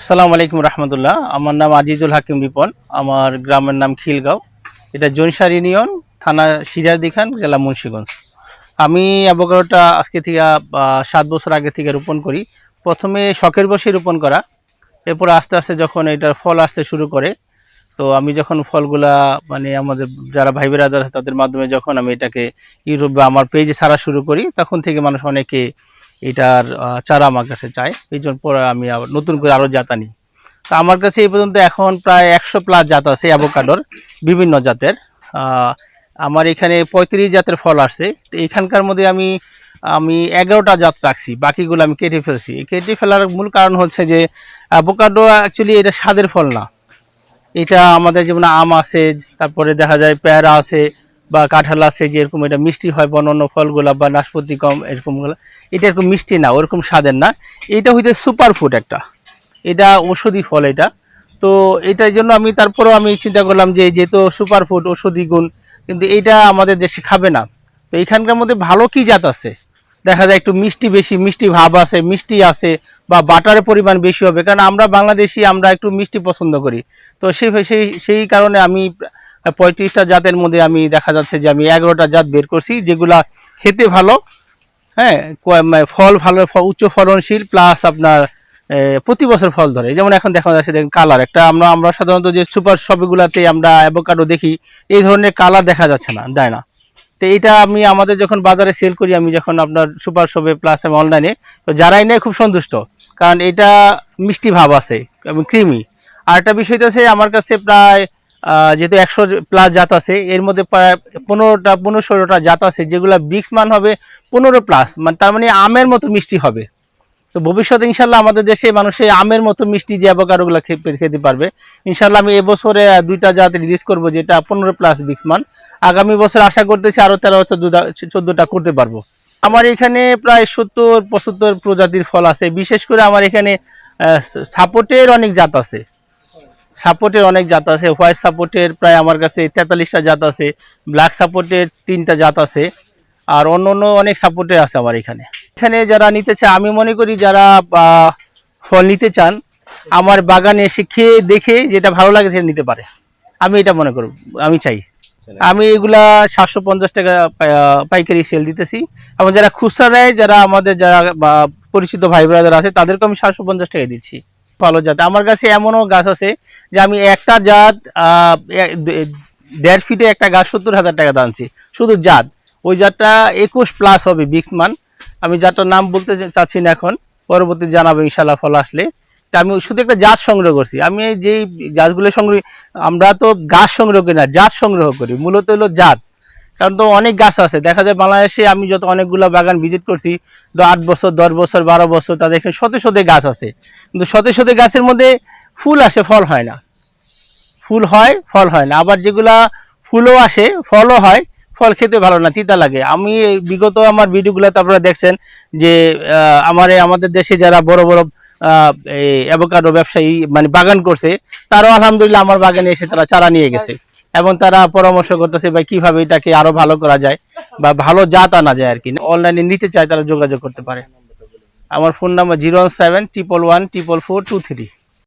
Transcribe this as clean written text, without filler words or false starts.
আসসালামু আলাইকুম রহমতুল্লাহ। আমার নাম আজিজুল হাকিম রিপন। আমার গ্রামের নাম খিলগাঁও। এটা জৈনসার ইউনিয়ন, থানা সিরাজদিখান, জেলা মুন্সিগঞ্জ। আমি অ্যাভোকাডোটা আজকে থেকে 7 বছর আগে থেকে রোপণ করি। প্রথমে শখের বসে রোপণ করা, এরপর আস্তে আস্তে যখন এটার ফল আসতে শুরু করে, তো আমি যখন ফলগুলা মানে আমাদের যারা ভাই বেরাদার আছে তাদের মাধ্যমে যখন আমি এটাকে ইউটিউব বা আমার পেজে ছাড়া শুরু করি, তখন থেকে মানুষ অনেকে এটার চারা আমার কাছে চায়। এই জন্য পরে আমি আবার নতুন করে আরও জাত আনি। তো আমার কাছে এই পর্যন্ত এখন প্রায় 100+ জাত আছে অ্যাভোকাডোর, বিভিন্ন জাতের। আমার এখানে 35 জাতের ফল আসছে। তো এখানকার মধ্যে আমি আমি 11টা জাত রাখছি, বাকিগুলো আমি কেটে ফেলছি। কেটে ফেলার মূল কারণ হচ্ছে যে অ্যাভোকাডো অ্যাকচুয়ালি এটা স্বাদের ফল না। এটা আমাদের যেমন আম আছে, তারপরে দেখা যায় পেয়ারা আছে বা কাঁঠাল আছে, যে এরকম এটা মিষ্টি হয় বা অন্য ফলগুলা বা নাশপাতি কম এরকমগুলো, এটা এরকম মিষ্টি না, ওরকম স্বাদের না। এটা হইতে সুপার ফুড একটা, এটা ঔষধি ফল এটা। তো এটার জন্য আমি তারপরেও আমি চিন্তা করলাম যে যেহেতু সুপার ফুড, ঔষধি গুণ, কিন্তু এইটা আমাদের দেশে খাবে না। তো এখানকার মধ্যে ভালো কি জাত আছে, দেখা যায় একটু মিষ্টি বেশি, মিষ্টি ভাব আছে, মিষ্টি আছে বা বাটারের পরিমাণ বেশি হবে, কারণ আমরা বাংলাদেশি, আমরা একটু মিষ্টি পছন্দ করি। তো সেই কারণে আমি 35টা জাতের মধ্যে আমি দেখা যাচ্ছে যে আমি 11টা জাত বের করছি, যেগুলা খেতে ভালো, হ্যাঁ, ফল ভালো, উচ্চ ফলনশীল, প্লাস আপনার প্রতি বছর ফল ধরে। যেমন এখন দেখা যাচ্ছে দেখেন কালার একটা, আমরা সাধারণত যে সুপার শপগুলোতে আমরা অ্যাভোকাডো দেখি, এই ধরনের কালার দেখা যাচ্ছে না, দেয় না। তো এটা আমি আমাদের যখন বাজারে সেল করি, আমি যখন আপনার সুপার শপে প্লাস আমি অনলাইনে, তো যারাই নেয় খুব সন্তুষ্ট, কারণ এটা মিষ্টি ভাব আছে এবং ক্রিমি। আর একটা বিষয় আছে আমার কাছে প্রায় যেহেতু 100+ জাত আছে, এর মধ্যে প্রায় 15-16টা জাত আছে যেগুলো ব্রিক্স মান হবে 15+, মানে তার মানে আমের মতো মিষ্টি হবে। তো ভবিষ্যতে ইনশাল্লাহ আমাদের দেশে মানুষের আমের মতো মিষ্টি যে অ্যাভোকাডোগুলো খেতে পারবে। ইনশাল্লাহ আমি এবছরে 2টা জাত রিলিজ করবো, যেটা 15+ ব্রিক্স মান। আগামী বছর আশা করতেছি আরো 13-14টা করতে পারবো। আমার এখানে প্রায় 70-75 প্রজাতির ফল আছে। বিশেষ করে আমার এখানে সাপোর্টের অনেক জাত আছে, সাপোর্টের অনেক জাত আছে। হোয়াইট সাপোর্টের প্রায় আমার কাছে 43টা জাত আছে, ব্ল্যাক সাপোর্টের 3টা জাত আছে, আর অন্য অন্য অনেক সাপোর্টের আছে আমার এখানে। এখানে যারা নিতে চায়, আমি মনে করি যারা ফল নিতে চান, আমার বাগানে এসে খেয়ে দেখে যেটা ভালো লাগে সেটা নিতে পারে। আমি এটা মনে করব, আমি চাই। আমি এগুলা 750 টাকা পাইকারি সেল দিতেছি, এবং যারা খুচরা নেয়, যারা আমাদের যারা পরিচিত ভাই ব্রাদার আছে, তাদেরকে আমি 750 টাকা দিচ্ছি। ভালো জাত আমার কাছে এমনও গাছ আছে যে আমি একটা জাত 1.5 ফিটে একটা গাছ 70,000 টাকা দাঁড়াচ্ছি, শুধু জাত। ওই জাতটা 21+ হবে ব্রিক্স মান। আমি জাতটার নাম বলতে চাচ্ছি না এখন, পরবর্তী জানাবো ইনশাল্লাহ ফল আসলে। তা আমি শুধু একটা জাত সংগ্রহ করছি। আমি যেই গাছগুলো সংগ্রহ, আমরা তো গাছ সংগ্রহ করি না, জাত সংগ্রহ করি, মূলত হলো জাত। কারণ তো অনেক গাছ আছে, দেখা যায় বাংলাদেশে আমি যত অনেকগুলো বাগান ভিজিট করছি, তো 8 বছর, 10 বছর, 12 বছর, তাদের এখানে শত শত গাছ আছে, কিন্তু শত শত গাছের মধ্যে ফুল আসে, ফল হয় না। ফুল হয়, ফল হয় না। আবার যেগুলা ফুলও আসে, ফলও হয়, ফল খেতে ভালো না, তিতা লাগে। আমি বিগত আমার ভিডিওগুলোতে আপনারা দেখছেন যে আমাদের দেশে যারা বড় বড় অ্যাভোকাডো ব্যবসায়ী মানে বাগান করছে, তারাও আলহামদুলিল্লাহ আমার বাগানে এসে তারা চারা নিয়ে গেছে, এবং তারা পরামর্শ করতেছে বা কিভাবে এটাকে আরো ভালো করা যায় বা ভালো জাত আনা যায় আর কি। অনলাইনে নিতে চায় তারা যোগাযোগ করতে পারে। আমার ফোন নাম্বার 01711144423।